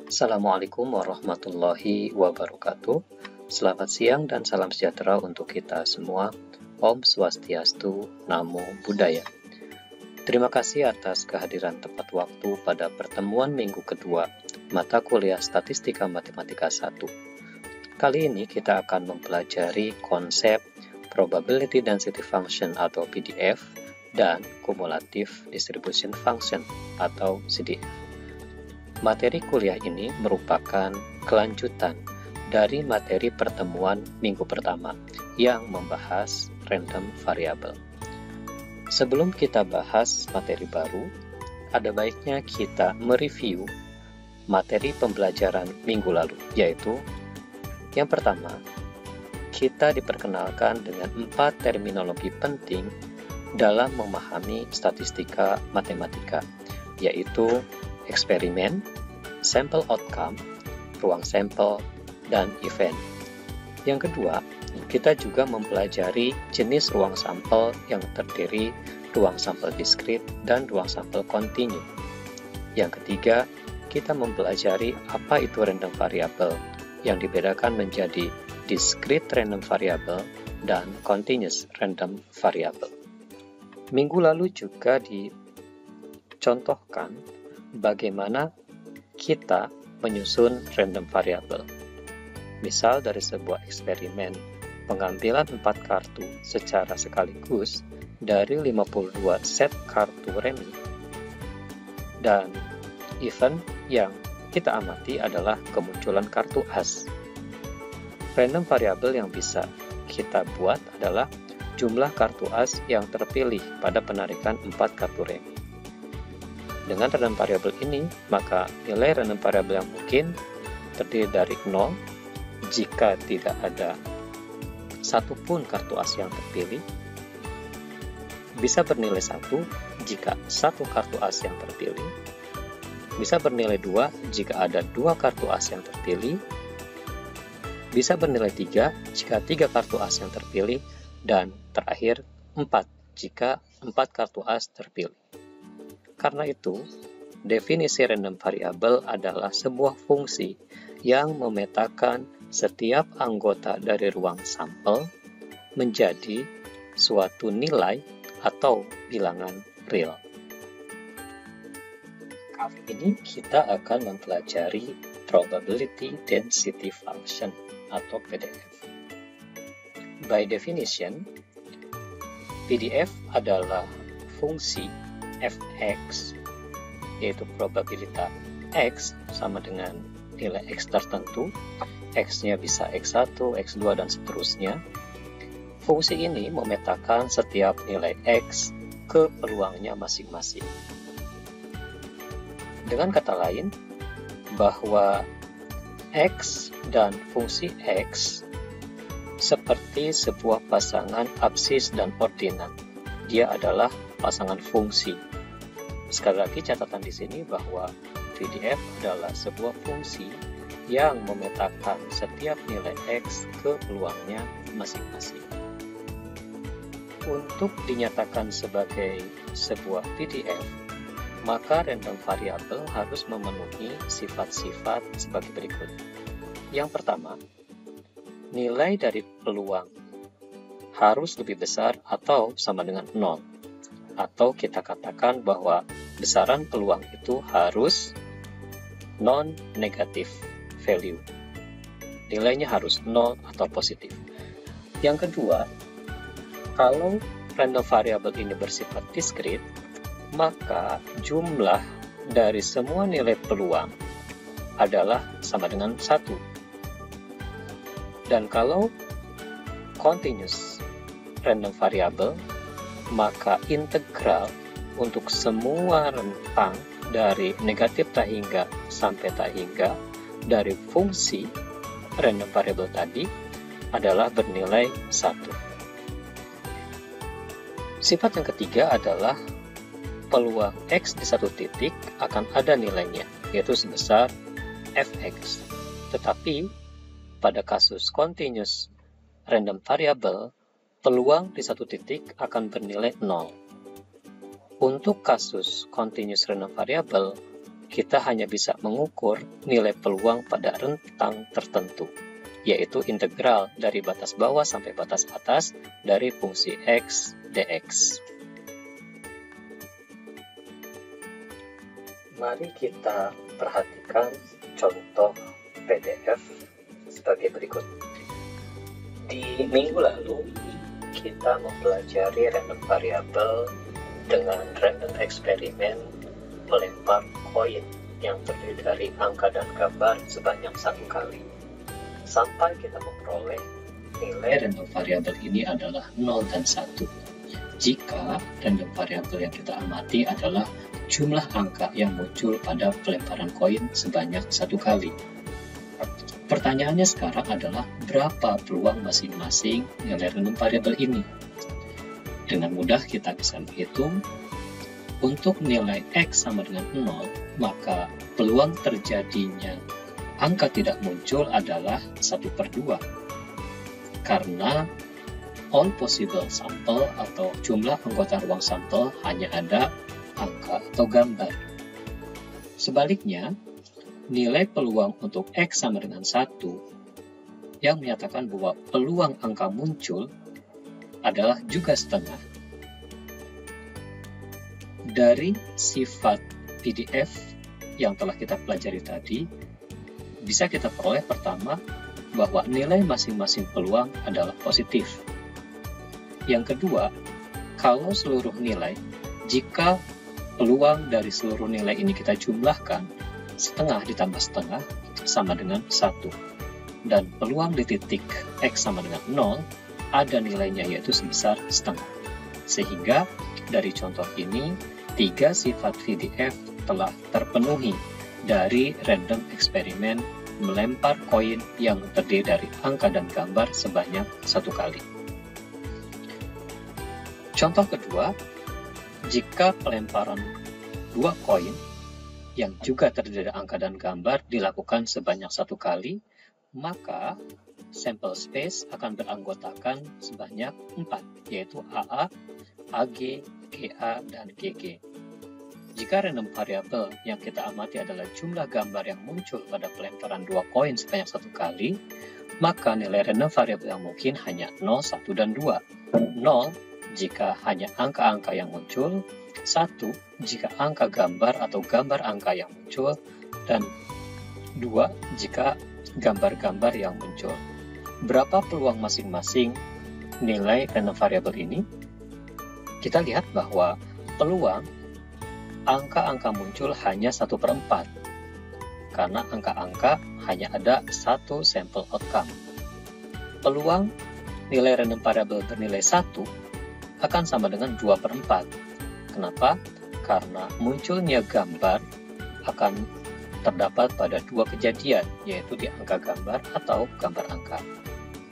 Assalamualaikum warahmatullahi wabarakatuh. Selamat siang dan salam sejahtera untuk kita semua. Om Swastiastu, Namo Buddhaya. Terima kasih atas kehadiran tepat waktu pada pertemuan minggu kedua mata kuliah Statistika Matematika 1. Kali ini kita akan mempelajari konsep Probability Density Function atau PDF dan Cumulative Distribution Function atau CDF. Materi kuliah ini merupakan kelanjutan dari materi pertemuan minggu pertama yang membahas random variable. Sebelum kita bahas materi baru, ada baiknya kita mereview materi pembelajaran minggu lalu, yaitu yang pertama, kita diperkenalkan dengan 4 terminologi penting dalam memahami statistika matematika, yaitu eksperimen, sampel outcome, ruang sampel, dan event. Yang kedua, kita juga mempelajari jenis ruang sampel yang terdiri ruang sampel diskrit dan ruang sampel kontinu. Yang ketiga, kita mempelajari apa itu random variable yang dibedakan menjadi discrete random variable dan continuous random variable. Minggu lalu juga dicontohkan bagaimana kita menyusun random variable. Misal dari sebuah eksperimen pengambilan 4 kartu secara sekaligus dari 52 set kartu remi. Dan event yang kita amati adalah kemunculan kartu as. Random variable yang bisa kita buat adalah jumlah kartu as yang terpilih pada penarikan 4 kartu remi. Dengan random variable ini, maka nilai random variable yang mungkin terdiri dari 0 jika tidak ada satupun kartu as yang terpilih, bisa bernilai 1 jika satu kartu as yang terpilih, bisa bernilai 2 jika ada 2 kartu as yang terpilih, bisa bernilai 3 jika 3 kartu as yang terpilih, dan terakhir 4 jika 4 kartu as terpilih. Karena itu, definisi random variable adalah sebuah fungsi yang memetakan setiap anggota dari ruang sampel menjadi suatu nilai atau bilangan real. Kali ini kita akan mempelajari Probability Density Function atau PDF. By definition, PDF adalah fungsi fx, yaitu probabilitas x sama dengan nilai x tertentu, x-nya bisa x1, x2, dan seterusnya. Fungsi ini memetakan setiap nilai x ke peluangnya masing-masing. Dengan kata lain, bahwa x dan fungsi x seperti sebuah pasangan absis dan ordinan. Dia adalah pasangan fungsi. Sekali lagi catatan di sini bahwa PDF adalah sebuah fungsi yang memetakan setiap nilai x ke peluangnya masing-masing. Untuk dinyatakan sebagai sebuah PDF, maka random variable harus memenuhi sifat-sifat sebagai berikut. Yang pertama, nilai dari peluang harus lebih besar atau sama dengan 0. Atau kita katakan bahwa besaran peluang itu harus non-negative value. Nilainya harus 0 atau positif. Yang kedua, kalau random variable ini bersifat diskrit, maka jumlah dari semua nilai peluang adalah sama dengan 1. Dan kalau continuous random variable, maka integral untuk semua rentang dari negatif tak hingga sampai tak hingga dari fungsi random variable tadi adalah bernilai 1. Sifat yang ketiga adalah peluang x di satu titik akan ada nilainya, yaitu sebesar fx. Tetapi pada kasus continuous random variable, peluang di satu titik akan bernilai 0. Untuk kasus continuous random variable, kita hanya bisa mengukur nilai peluang pada rentang tertentu, yaitu integral dari batas bawah sampai batas atas dari fungsi x dx. Mari kita perhatikan contoh PDF sebagai berikut. Di minggu lalu, kita mempelajari random variable dengan random eksperimen melempar koin yang terdiri dari angka dan gambar sebanyak 1 kali, sampai kita memperoleh nilai random variable ini adalah 0 dan 1. Jika random variable yang kita amati adalah jumlah angka yang muncul pada pelemparan koin sebanyak 1 kali. Pertanyaannya sekarang adalah berapa peluang masing-masing nilai random variable ini? Dengan mudah kita bisa menghitung. Untuk nilai x sama dengan 0, maka peluang terjadinya angka tidak muncul adalah 1/2. Karena all possible sample atau jumlah anggota ruang sampel hanya ada angka atau gambar. Sebaliknya, nilai peluang untuk x sama dengan 1 yang menyatakan bahwa peluang angka muncul adalah juga setengah. Dari sifat PDF yang telah kita pelajari tadi, bisa kita peroleh pertama bahwa nilai masing-masing peluang adalah positif. Yang kedua, kalau seluruh nilai, jika peluang dari seluruh nilai ini kita jumlahkan, setengah ditambah setengah sama dengan 1. Dan peluang di titik X sama dengan 0, ada nilainya yaitu sebesar setengah. Sehingga dari contoh ini, 3 sifat VDF telah terpenuhi dari random eksperimen melempar koin yang terdiri dari angka dan gambar sebanyak 1 kali. Contoh kedua, jika pelemparan 2 koin yang juga terdiri dari angka dan gambar dilakukan sebanyak 1 kali, maka sample space akan beranggotakan sebanyak 4, yaitu AA, AG, GA, dan GG. Jika random variable yang kita amati adalah jumlah gambar yang muncul pada pelemparan 2 koin sebanyak 1 kali, maka nilai random variable yang mungkin hanya 0, 1, dan 2. 0 jika hanya angka-angka yang muncul, 1 jika angka gambar atau gambar angka yang muncul, dan 2 jika gambar-gambar yang muncul. Berapa peluang masing-masing nilai random variable ini? Kita lihat bahwa peluang angka-angka muncul hanya 1/4, karena angka-angka hanya ada 1 sampel outcome. Peluang nilai random variable bernilai 1 akan sama dengan 2/4. Kenapa? Karena munculnya gambar akan terdapat pada 2 kejadian, yaitu di angka gambar atau gambar angka.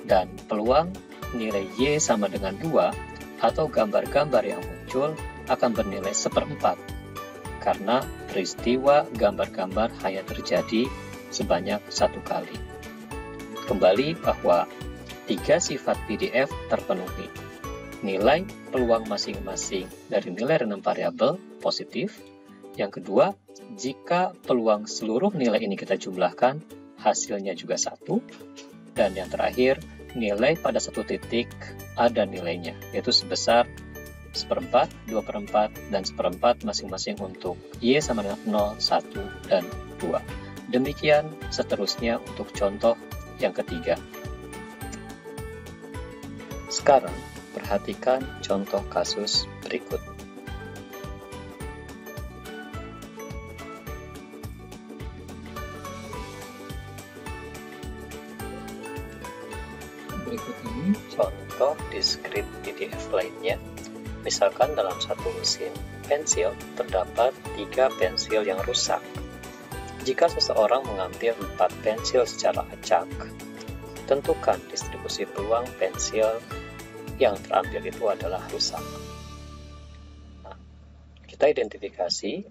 Dan peluang nilai Y sama dengan 2 atau gambar-gambar yang muncul akan bernilai 1/4, karena peristiwa gambar-gambar hanya terjadi sebanyak 1 kali. Kembali bahwa 3 sifat PDF terpenuhi. Nilai peluang masing-masing dari nilai random variable positif. Yang kedua, jika peluang seluruh nilai ini kita jumlahkan, hasilnya juga 1. Dan yang terakhir, nilai pada satu titik ada nilainya, yaitu sebesar 1/4, 2/4, dan 1/4 masing-masing untuk Y sama dengan 0, 1, dan 2. Demikian seterusnya untuk contoh yang ketiga. Sekarang, perhatikan contoh kasus berikut. Berikut ini contoh di script PDF lainnya. Misalkan dalam satu mesin pensil terdapat 3 pensil yang rusak. Jika seseorang mengambil 4 pensil secara acak, tentukan distribusi peluang pensil yang terambil itu adalah rusak. Nah, kita identifikasi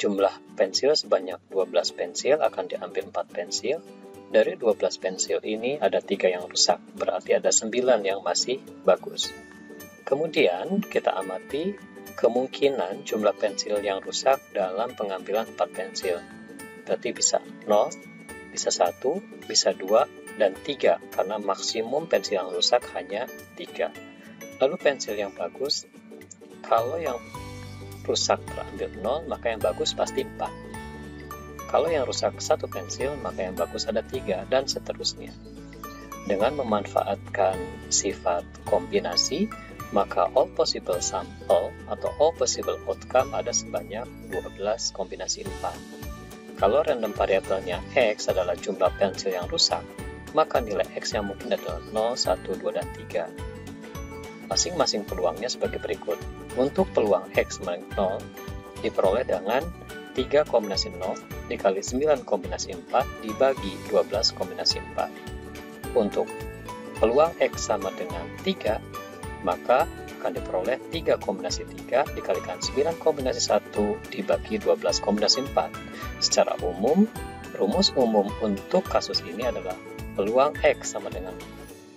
jumlah pensil sebanyak 12 pensil akan diambil 4 pensil. Dari 12 pensil ini ada 3 yang rusak, berarti ada 9 yang masih bagus. Kemudian kita amati kemungkinan jumlah pensil yang rusak dalam pengambilan 4 pensil. Berarti bisa 0, bisa 1, bisa 2, dan 3, karena maksimum pensil yang rusak hanya 3. Lalu pensil yang bagus, kalau yang rusak terambil 0, maka yang bagus pasti 4. Kalau yang rusak 1 pensil, maka yang bagus ada 3, dan seterusnya. Dengan memanfaatkan sifat kombinasi, maka all possible sample atau all possible outcome ada sebanyak 12 kombinasi 4. Kalau random variabelnya X adalah jumlah pensil yang rusak, maka nilai X yang mungkin adalah 0, 1, 2, dan 3. Masing-masing peluangnya sebagai berikut. Untuk peluang X sama 0 diperoleh dengan 3 kombinasi 0 dikali 9 kombinasi 4 dibagi 12 kombinasi 4. Untuk peluang X sama dengan 3, maka akan diperoleh 3 kombinasi 3 dikalikan 9 kombinasi 1 dibagi 12 kombinasi 4. Secara umum, rumus umum untuk kasus ini adalah peluang X sama dengan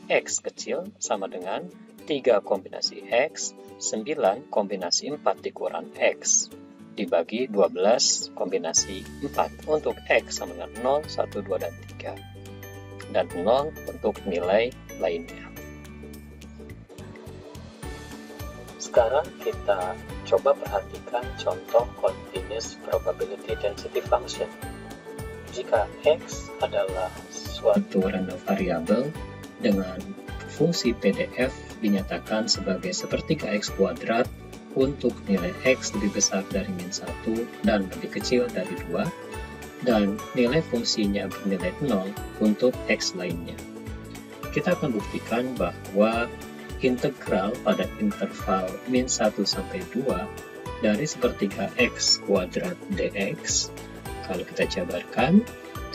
X kecil sama dengan 3 kombinasi X, 9 kombinasi 4 dikurang X, dibagi 12 kombinasi 4 untuk X sama dengan 0, 1, 2, dan 3. Dan 0 untuk nilai lainnya. Sekarang kita coba perhatikan contoh continuous probability density function. Jika X adalah suatu random variable dengan fungsi PDF dinyatakan sebagai sepertiga X kuadrat untuk nilai X lebih besar dari min 1 dan lebih kecil dari 2, dan nilai fungsinya bernilai 0 untuk X lainnya. Kita akan buktikan bahwa integral pada interval min 1 sampai 2 dari sepertiga X kuadrat dx, kalau kita jabarkan,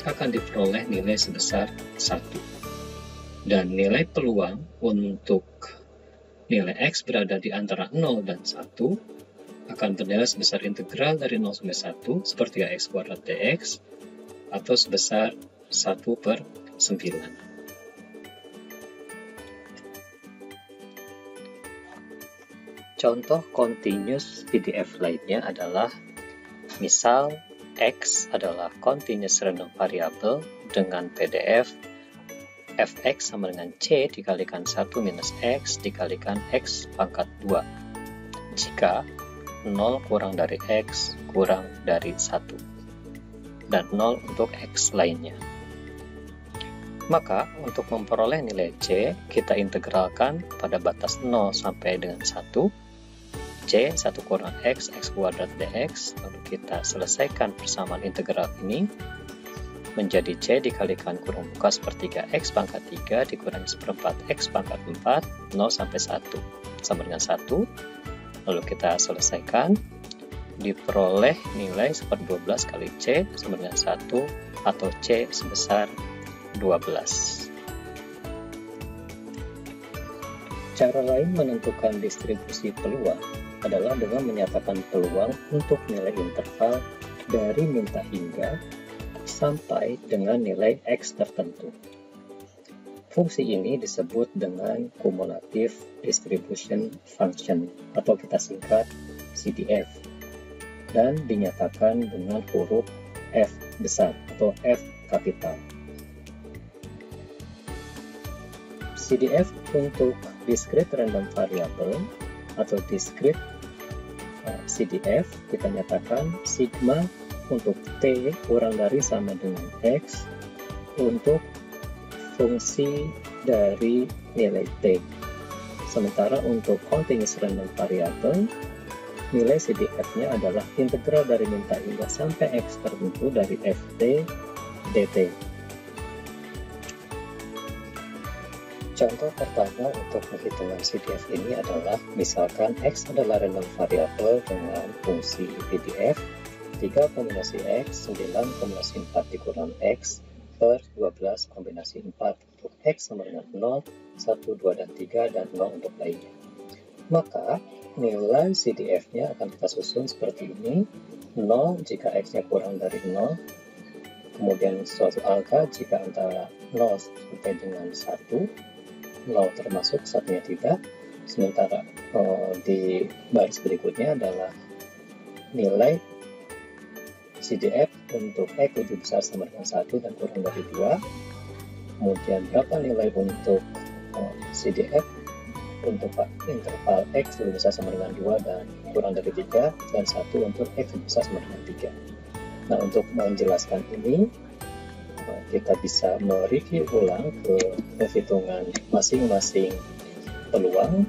akan diperoleh nilai sebesar 1. Dan nilai peluang untuk nilai X berada di antara 0 dan 1 akan bernilai sebesar integral dari 0 sampai 1 sepertiga X kuadrat dx, atau sebesar 1/9. Contoh continuous PDF lainnya adalah, misal X adalah continuous random variable dengan PDF fx sama dengan C dikalikan 1 minus X dikalikan X pangkat 2, jika 0 kurang dari X kurang dari 1, dan 0 untuk X lainnya. Maka untuk memperoleh nilai C, kita integralkan pada batas 0 sampai dengan 1, C 1 kurang X, X kuadrat dx, lalu kita selesaikan persamaan integral ini menjadi C dikalikan kurung muka sepertiga X pangkat 3 dikurangi seperempat X pangkat 4, 0 sampai 1, sama dengan 1, lalu kita selesaikan, diperoleh nilai 1/12 kali C sama dengan 1, atau C sebesar 12. Cara lain menentukan distribusi peluang adalah dengan menyatakan peluang untuk nilai interval dari minta hingga sampai dengan nilai X tertentu. Fungsi ini disebut dengan cumulative distribution function atau kita singkat CDF, dan dinyatakan dengan huruf F besar atau F kapital. CDF untuk discrete random variable atau discrete CDF kita nyatakan sigma untuk T kurang dari sama dengan X untuk fungsi dari nilai T. Sementara untuk continuous random variable, nilai CDF-nya adalah integral dari minta hingga sampai X tertentu dari Ft dt. Contoh pertama untuk penghitungan CDF ini adalah, misalkan X adalah random variable dengan fungsi PDF 3 kombinasi X, 9 kombinasi 4 dikurang X per 12 kombinasi 4 untuk X sama dengan 0, 1, 2, dan 3, dan 0 untuk lainnya. Maka nilai CDF-nya akan kita susun seperti ini, 0 jika X-nya kurang dari 0, kemudian suatu angka jika antara 0 sampai dengan 1, 0 termasuk, satunya tidak, Sementara di baris berikutnya adalah nilai CDF untuk X lebih besar sama dengan 1 dan kurang dari 2. Kemudian berapa nilai untuk CDF untuk interval X lebih besar sama dengan 2 dan kurang dari 3, dan 1 untuk X lebih besar sama dengan 3. Nah, untuk menjelaskan ini, kita bisa mereview ulang ke perhitungan masing-masing peluang.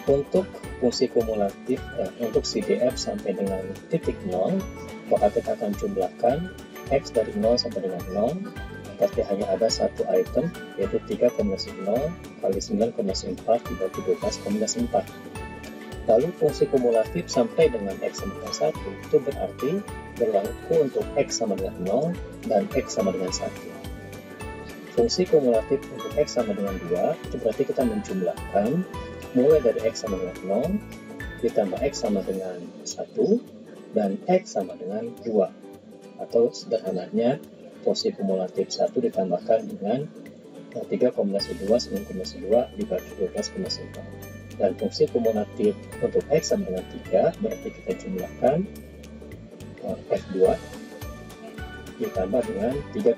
Untuk fungsi kumulatif untuk CDF sampai dengan titik 0, maka kita akan jumlahkan X dari 0 sampai dengan 0, tapi hanya ada satu item, yaitu 3,0 kali 9,4 dibagi 12,4. Lalu fungsi kumulatif sampai dengan X sama dengan 1, itu berarti berlaku untuk X sama dengan 0 dan X sama dengan 1. Fungsi kumulatif untuk X sama dengan 2, itu berarti kita menjumlahkan mulai dari X sama dengan 0, ditambah X sama dengan 1, dan X sama dengan 2. Atau sederhananya, fungsi kumulatif 1 ditambahkan dengan 3,12 dibagi 12,4. Dan fungsi kumulatif untuk X sama dengan 3, berarti kita jumlahkan F2 ditambah dengan 3,1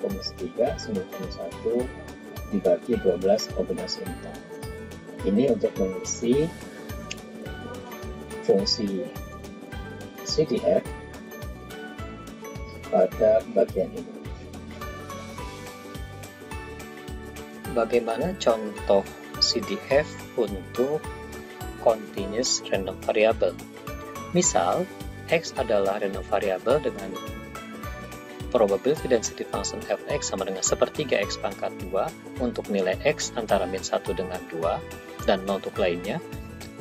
dibagi 12,4. Ini untuk mengisi fungsi CDF pada bagian ini. Bagaimana contoh CDF untuk continuous random variable? Misal, X adalah random variable dengan probability density function fx sama dengan sepertiga X pangkat 2 untuk nilai X antara min 1 dengan 2 dan 0 untuk lainnya,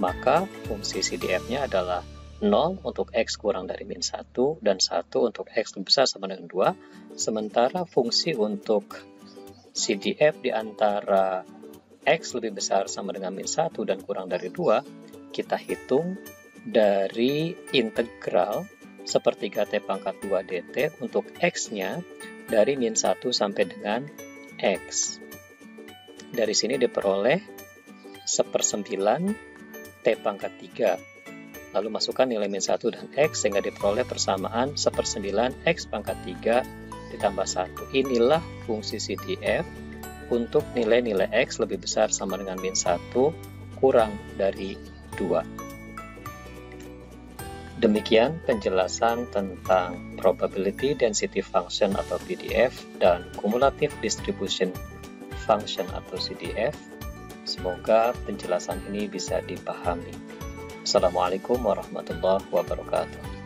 maka fungsi CDF-nya adalah 0 untuk X kurang dari min 1 dan 1 untuk X lebih besar sama dengan 2, sementara fungsi untuk CDF di antara X lebih besar sama dengan min 1 dan kurang dari 2, kita hitung dari integral sepertiga T pangkat 2 dt untuk X-nya dari min 1 sampai dengan X. Dari sini diperoleh 1/9 T pangkat 3. Lalu masukkan nilai min 1 dan X sehingga diperoleh persamaan 1/9 X pangkat 3 ditambah 1. Inilah fungsi CDF untuk nilai-nilai X lebih besar sama dengan min 1 kurang dari 2. Demikian penjelasan tentang Probability Density Function atau PDF dan Cumulative Distribution Function atau CDF. Semoga penjelasan ini bisa dipahami. Assalamualaikum warahmatullahi wabarakatuh.